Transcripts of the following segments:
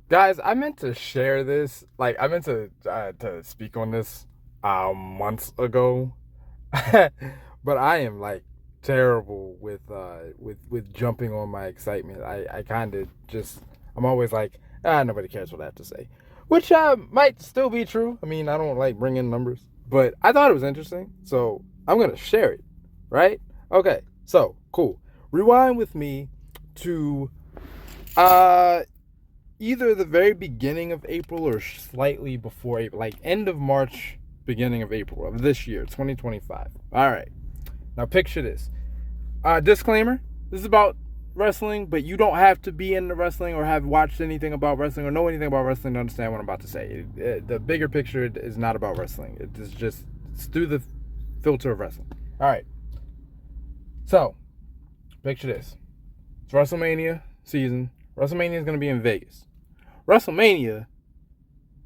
Guys, I meant to share this. Like, I meant to speak on this months ago, but I am like terrible with jumping on my excitement. I kind of just I'm always like nobody cares what I have to say, which might still be true. I mean, I don't like bringing numbers, but I thought it was interesting, so I'm gonna share it. Right? Okay. So cool. Rewind with me to uh either the very beginning of April or slightly before April, like end of March, beginning of April of this year, 2025. All right. Now picture this. Disclaimer: this is about wrestling, but you don't have to be into wrestling or have watched anything about wrestling or know anything about wrestling to understand what I'm about to say. The bigger picture is not about wrestling. It's through the filter of wrestling. All right. So picture this. It's WrestleMania season. WrestleMania is going to be in Vegas. WrestleMania,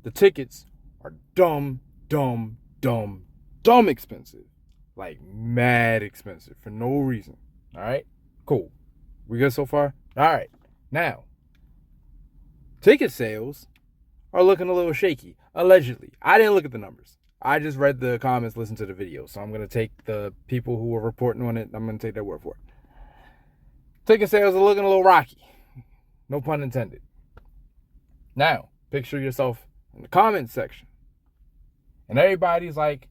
the tickets are dumb expensive. Like mad expensive for no reason. All right? Cool. We good so far? All right. Now, ticket sales are looking a little shaky, allegedly. I didn't look at the numbers. I just read the comments, listened to the video. So I'm going to take the people who were reporting on it, I'm going to take their word for it. Ticket sales are looking a little rocky. No pun intended. Now, picture yourself in the comments section. And everybody's like,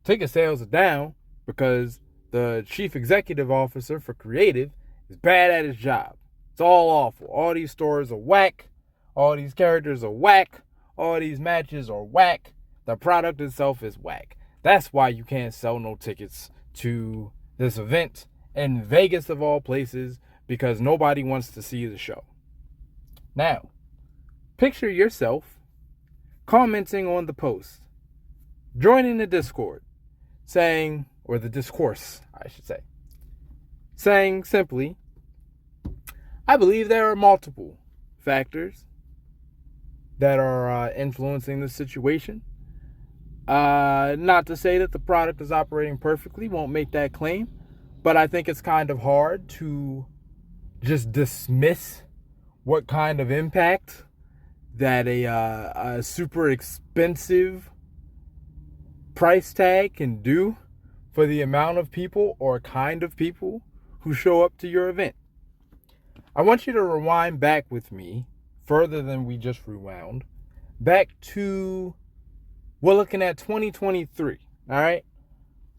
ticket sales are down because the chief executive officer for creative is bad at his job. It's all awful. All these stores are whack. All these characters are whack. All these matches are whack. The product itself is whack. That's why you can't sell no tickets to this event in Vegas of all places, because nobody wants to see the show. Now, picture yourself commenting on the post, joining the Discord, saying, or the discourse, I should say, saying simply, I believe there are multiple factors that are influencing this situation. Not to say that the product is operating perfectly, won't make that claim, but I think it's kind of hard to just dismiss what kind of impact that a super expensive price tag can do for the amount of people or kind of people who show up to your event. I want you to rewind back with me further than we just rewound, back to, we're looking at 2023. All right.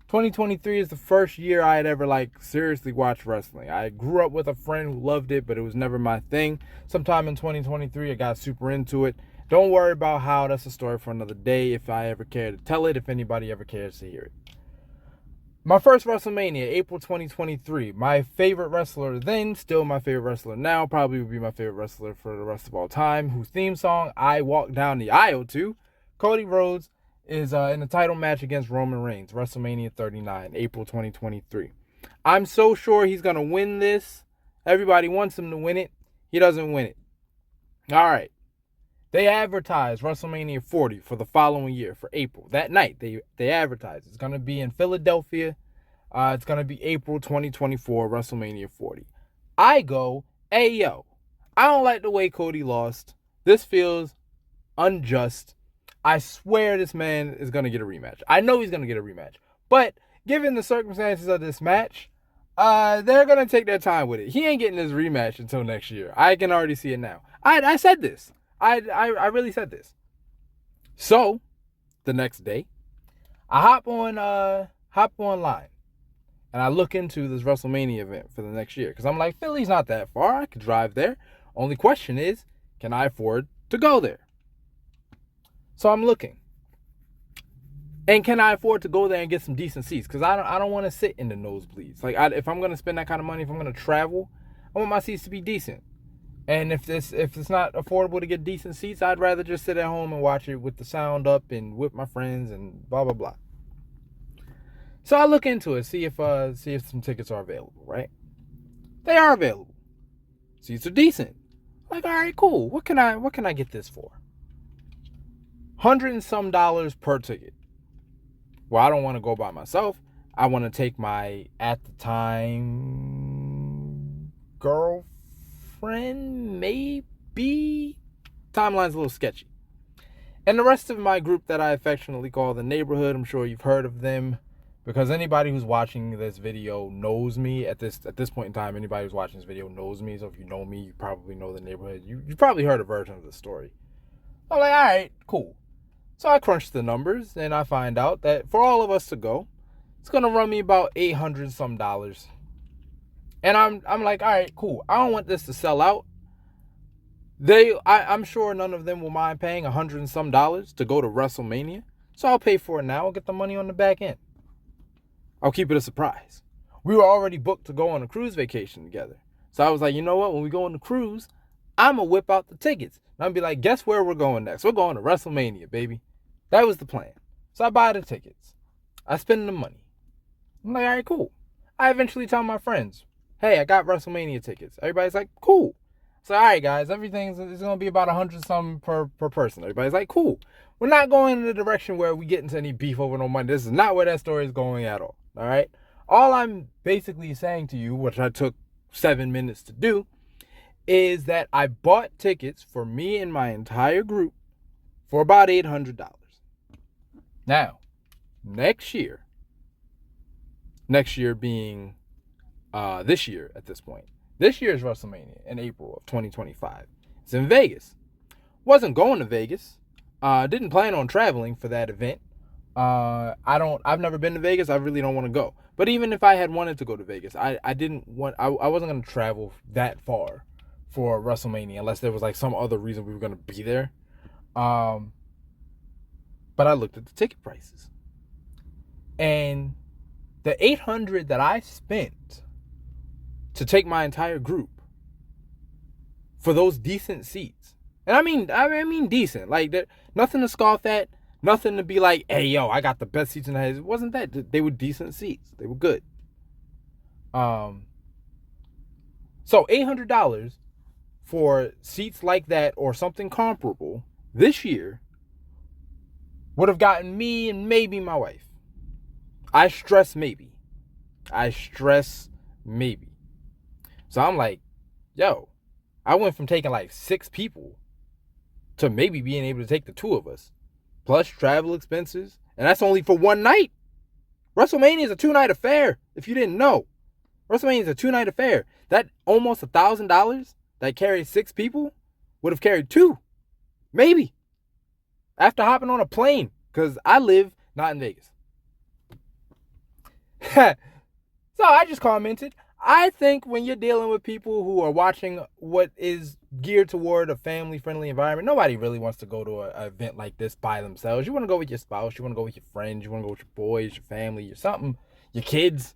2023 is the first year I had ever seriously watched wrestling. I grew up with a friend who loved it, but it was never my thing. Sometime in 2023, I got super into it. Don't worry about how. That's a story for another day. If I ever care to tell it, if anybody ever cares to hear it. My first WrestleMania, April 2023. My favorite wrestler then, still my favorite wrestler now, probably would be my favorite wrestler for the rest of all time, whose theme song I walk down the aisle to, Cody Rhodes, is in a title match against Roman Reigns, WrestleMania 39, April 2023. I'm so sure he's going to win this. Everybody wants him to win it. He doesn't win it. All right. They advertised WrestleMania 40 for the following year, for April. That night, they advertised. It's going to be in Philadelphia. It's going to be April 2024, WrestleMania 40. I go, hey, yo, I don't like the way Cody lost. This feels unjust. I swear this man is going to get a rematch. I know he's going to get a rematch. But given the circumstances of this match, they're going to take their time with it. He ain't getting his rematch until next year. I can already see it now. I said this. I really said this. So, the next day, I hop online and I look into this WrestleMania event for the next year, because I'm like, Philly's not that far. I could drive there. Only question is, can I afford to go there? So I'm looking. And can I afford to go there and get some decent seats? Because I don't want to sit in the nosebleeds. If I'm going to spend that kind of money, if I'm going to travel, I want my seats to be decent. And if it's not affordable to get decent seats, I'd rather just sit at home and watch it with the sound up and with my friends and blah blah blah. So I look into it, see if some tickets are available, right? They are available. Seats are decent. All right, cool. What can I get this for? $100 and some per ticket. Well, I don't want to go by myself. I want to take my, at the time, girlfriend, maybe, timeline's a little sketchy. And the rest of my group that I affectionately call the neighborhood, I'm sure you've heard of them, because anybody who's watching this video knows me at this point in time. Anybody who's watching this video knows me. So if you know me, you probably know the neighborhood. You probably heard a version of the story. I'm like, all right, cool. So I crunched the numbers and I find out that for all of us to go, it's gonna run me about $800 some. And I'm like, all right, cool. I don't want this to sell out. I'm sure none of them will mind paying $100 some to go to WrestleMania. So I'll pay for it now. I'll get the money on the back end. I'll keep it a surprise. We were already booked to go on a cruise vacation together. So I was like, you know what? When we go on the cruise, I'm going to whip out the tickets. And I'm going to be like, guess where we're going next? We're going to WrestleMania, baby. That was the plan. So I buy the tickets. I spend the money. I'm like, all right, cool. I eventually tell my friends, hey, I got WrestleMania tickets. Everybody's like, cool. So, all right, guys, everything's going to be about $100 some per person. Everybody's like, cool. We're not going in the direction where we get into any beef over no money. This is not where that story is going at all. All right. All I'm basically saying to you, which I took 7 minutes to do, is that I bought tickets for me and my entire group for about $800. Now, next year being this year at this point. This year's WrestleMania in April of 2025. It's in Vegas. Wasn't going to Vegas. Didn't plan on traveling for that event. I've never been to Vegas. I really don't want to go. But even if I had wanted to go to Vegas, I wasn't going to travel that far for WrestleMania unless there was like some other reason we were going to be there. But I looked at the ticket prices. And the $800 that I spent to take my entire group for those decent seats. And I mean decent. Like, nothing to scoff at. Nothing to be like, hey, yo, I got the best seats in the house. It wasn't that. They were decent seats. They were good. So $800 for seats like that or something comparable this year would have gotten me and maybe my wife. I stress maybe. So I'm like, yo, I went from taking like 6 people to maybe being able to take the 2 of us, plus travel expenses. And that's only for one night. WrestleMania is a 2-night affair, if you didn't know. WrestleMania is a 2-night affair. That almost $1,000 that carried 6 people would have carried 2. Maybe. After hopping on a plane, because I live not in Vegas. So I just commented, I think when you're dealing with people who are watching what is geared toward a family-friendly environment, nobody really wants to go to an event like this by themselves. You want to go with your spouse. You want to go with your friends. You want to go with your boys, your family, your kids.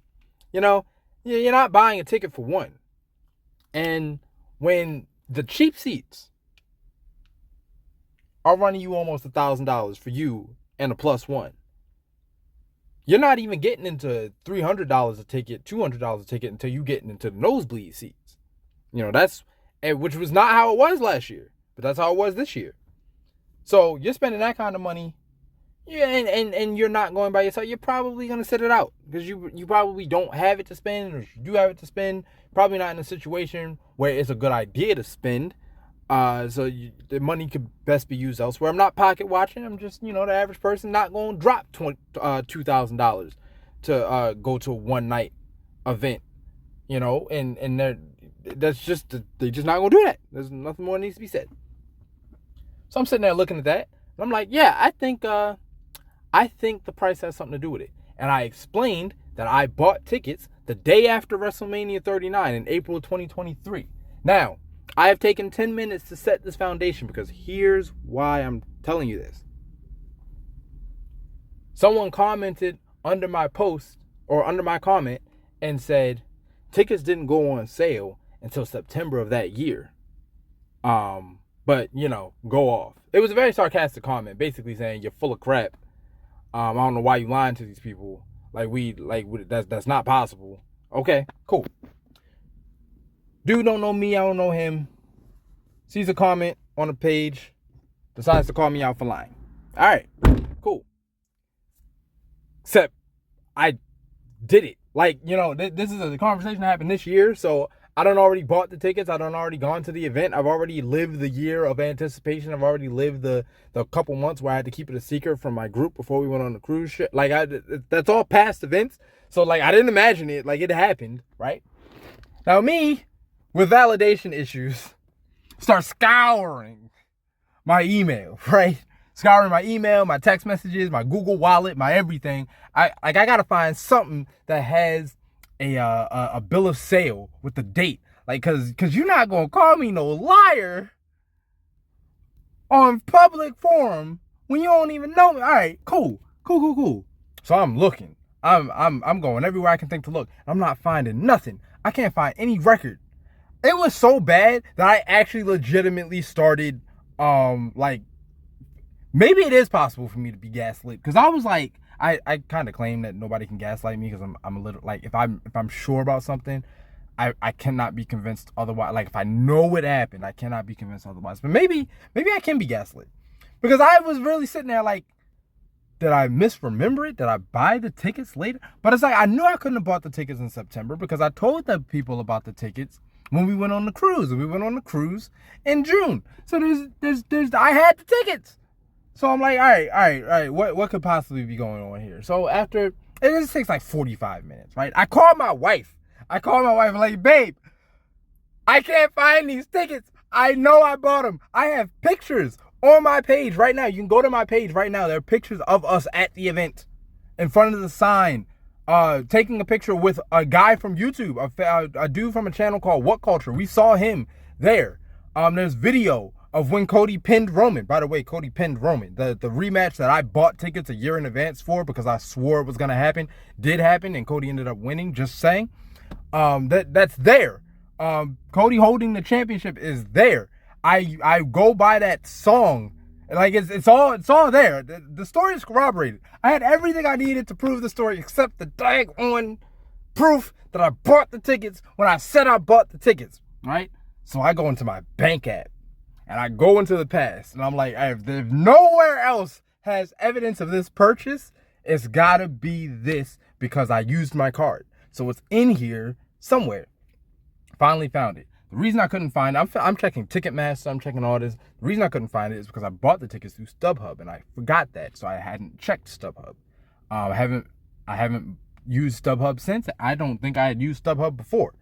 You know, you're not buying a ticket for one. And when the cheap seats are running you almost $1,000 for you and a plus one, you're not even getting into $300 a ticket, $200 a ticket until you get into the nosebleed seats. You know, which was not how it was last year, but that's how it was this year. So you're spending that kind of money, yeah, and you're not going by yourself. You're probably going to sit it out because you probably don't have it to spend, or you do have it to spend. Probably not in a situation where it's a good idea to spend. So the money could best be used elsewhere. I'm not pocket watching. I'm just, the average person not going to drop $2,000 to go to a one-night event, and they're just not going to do that. There's nothing more that needs to be said. So I'm sitting there looking at that, and I'm like, yeah, I think the price has something to do with it. And I explained that I bought tickets the day after WrestleMania 39 in April of 2023. Now, I have taken 10 minutes to set this foundation because here's why I'm telling you this. Someone commented under my post or under my comment and said tickets didn't go on sale until September of that year. But go off. It was a very sarcastic comment, basically saying you're full of crap. I don't know why you lying to these people. That's not possible. Okay, cool. Dude don't know me, I don't know him. Sees a comment on a page, decides to call me out for lying. All right, cool. Except I did it. This is a conversation that happened this year, so I done already bought the tickets. I done already gone to the event. I've already lived the year of anticipation. I've already lived the couple months where I had to keep it a secret from my group before we went on the cruise ship. Like, that's all past events. So, like, I didn't imagine it. Like, it happened, right? Now, me, with validation issues, start scouring my email, right? Scouring my email, my text messages, my Google Wallet, my everything. I gotta find something that has a bill of sale with the date. Like, cause you're not gonna call me no liar on public forum when you don't even know me. All right, cool. So I'm looking. I'm going everywhere I can think to look. I'm not finding nothing. I can't find any record. It was so bad that I actually legitimately started like, maybe it is possible for me to be gaslit, because I was like, I kind of claim that nobody can gaslight me, because I'm a little, like, if I'm sure about something, I cannot be convinced otherwise. Like, if I know it happened, I cannot be convinced otherwise. But maybe I can be gaslit, because I was really sitting there like, did I misremember it? Did I buy the tickets later? But it's like, I knew I couldn't have bought the tickets in September, because I told the people about the tickets when we went on the cruise, and we went on the cruise in June. So there's I had the tickets. So I'm like, all right. What could possibly be going on here? So after, it just takes like 45 minutes, right? I called my wife. Like, babe, I can't find these tickets. I know I bought them. I have pictures on my page right now. You can go to my page right now. There are pictures of us at the event in front of the sign, taking a picture with a guy from YouTube, a dude from a channel called What Culture. We saw him there. There's video of when Cody pinned Roman. By the way, Cody pinned Roman. The rematch that I bought tickets a year in advance for, because I swore it was going to happen, did happen, and Cody ended up winning, just saying. That's there. Cody holding the championship is there. I go by that song. Like, it's all there. The story is corroborated. I had everything I needed to prove the story, except the daggone proof that I bought the tickets when I said I bought the tickets, right? So I go into my bank app, and I go into the past, and I'm like, if nowhere else has evidence of this purchase, it's gotta be this, because I used my card. So it's in here somewhere. Finally found it. The reason I couldn't find it, I'm checking Ticketmaster, I'm checking all this. The reason I couldn't find it is because I bought the tickets through StubHub, and I forgot that, so I hadn't checked StubHub. I haven't used StubHub since. I don't think I had used StubHub before.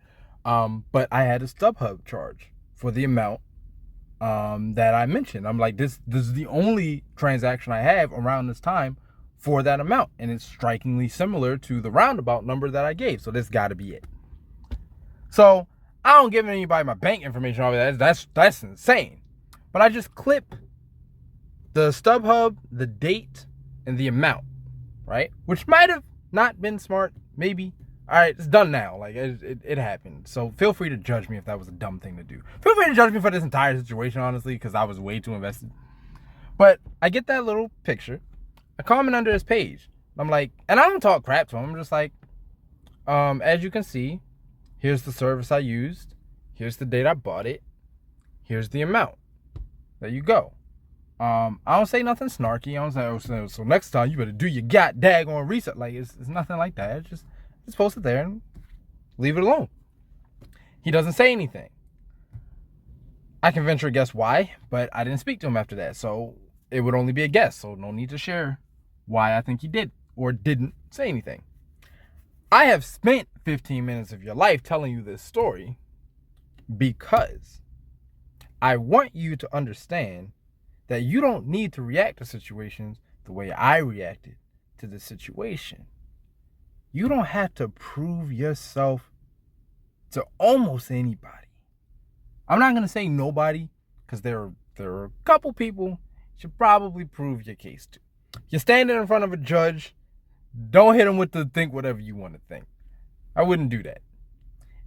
But I had a StubHub charge for the amount that I mentioned. I'm like, this is the only transaction I have around this time for that amount, and it's strikingly similar to the roundabout number that I gave. So this got to be it. So I don't give anybody my bank information over that. That's insane. But I just clip the StubHub, the date, and the amount, right? Which might have not been smart, maybe. All right, it's done now. Like, it happened. So feel free to judge me if that was a dumb thing to do. Feel free to judge me for this entire situation, honestly, because I was way too invested. But I get that little picture. I comment under his page. I'm like, and I don't talk crap to him. I'm just like, as you can see, here's the service I used. Here's the date I bought it. Here's the amount. There you go. I don't say nothing snarky. I don't say, so next time you better do your daggone research. Like, it's nothing like that. It's just post it there and leave it alone. He doesn't say anything. I can venture a guess why, but I didn't speak to him after that, so it would only be a guess, so no need to share why I think he did or didn't say anything. I have spent 15 minutes of your life telling you this story because I want you to understand that you don't need to react to situations the way I reacted to the situation. You don't have to prove yourself to almost anybody. I'm not going to say nobody, because there are a couple people you should probably prove your case to. You're standing in front of a judge, don't hit him with the think whatever you want to think. I wouldn't do that.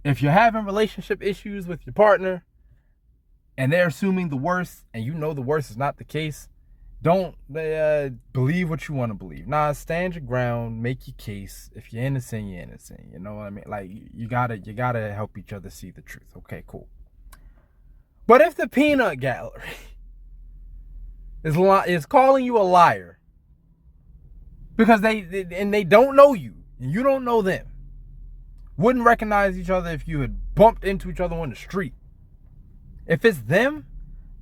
If you're having relationship issues with your partner and they're assuming the worst and you know the worst is not the case, don't believe what you want to believe. Nah, stand your ground, make your case. If you're innocent, you're innocent. You know what I mean? Like, you gotta help each other see the truth. Okay, cool. But if the peanut gallery is calling you a liar because they don't know you and you don't know them, wouldn't recognize each other if you had bumped into each other on the street. If it's them,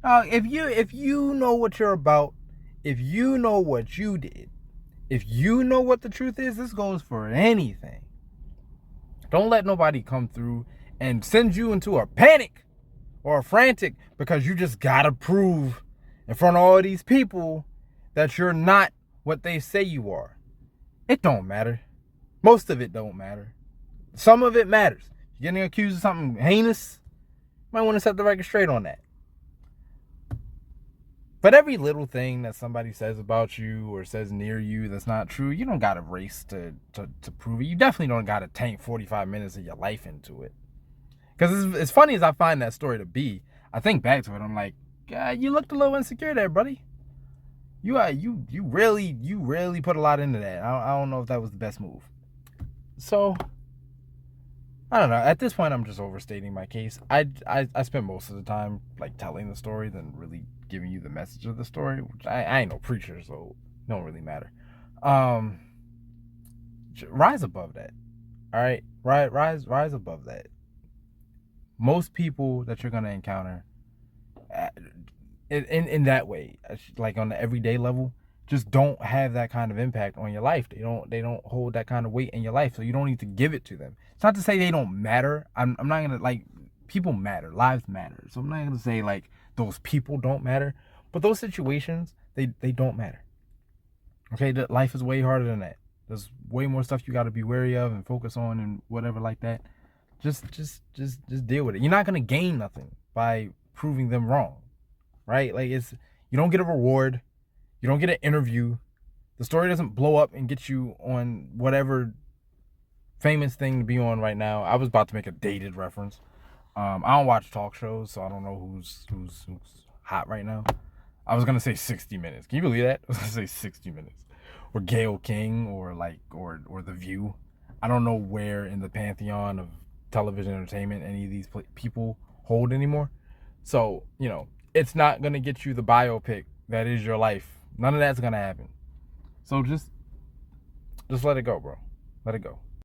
if you know what you're about, if you know what you did, if you know what the truth is, this goes for anything. Don't let nobody come through and send you into a panic or a frantic because you just gotta prove in front of all these people that you're not what they say you are. It don't matter. Most of it don't matter. Some of it matters. You're getting accused of something heinous, you might want to set the record straight on that. But every little thing that somebody says about you or says near you that's not true, you don't got to race to prove it. You definitely don't got to tank 45 minutes of your life into it. Because as funny as I find that story to be, I think back to it, I'm like, God, you looked a little insecure there, buddy. You really put a lot into that. I don't know if that was the best move. So, I don't know. At this point, I'm just overstating my case. I spend most of the time like telling the story than really giving you the message of the story. Which I ain't no preacher, so it don't really matter. Rise above that. All right, rise above that. Most people that you're gonna encounter, in that way, like on the everyday level, just don't have that kind of impact on your life. They don't hold that kind of weight in your life, so you don't need to give it to them. It's not to say they don't matter. I'm not gonna, like, people matter, lives matter. So I'm not gonna say like those people don't matter, but those situations, they don't matter. Okay, life is way harder than that. There's way more stuff you got to be wary of and focus on and whatever like that. Just deal with it. You're not gonna gain nothing by proving them wrong, right? Like, you don't get a reward. You don't get an interview. The story doesn't blow up and get you on whatever famous thing to be on right now. I was about to make a dated reference. I don't watch talk shows, so I don't know who's hot right now. I was gonna say 60 Minutes. Can you believe that? I was gonna say 60 Minutes, or Gayle King, or The View. I don't know where in the pantheon of television entertainment any of these people hold anymore. So, it's not gonna get you the biopic that is your life. None of that's gonna happen. So just let it go, bro. Let it go.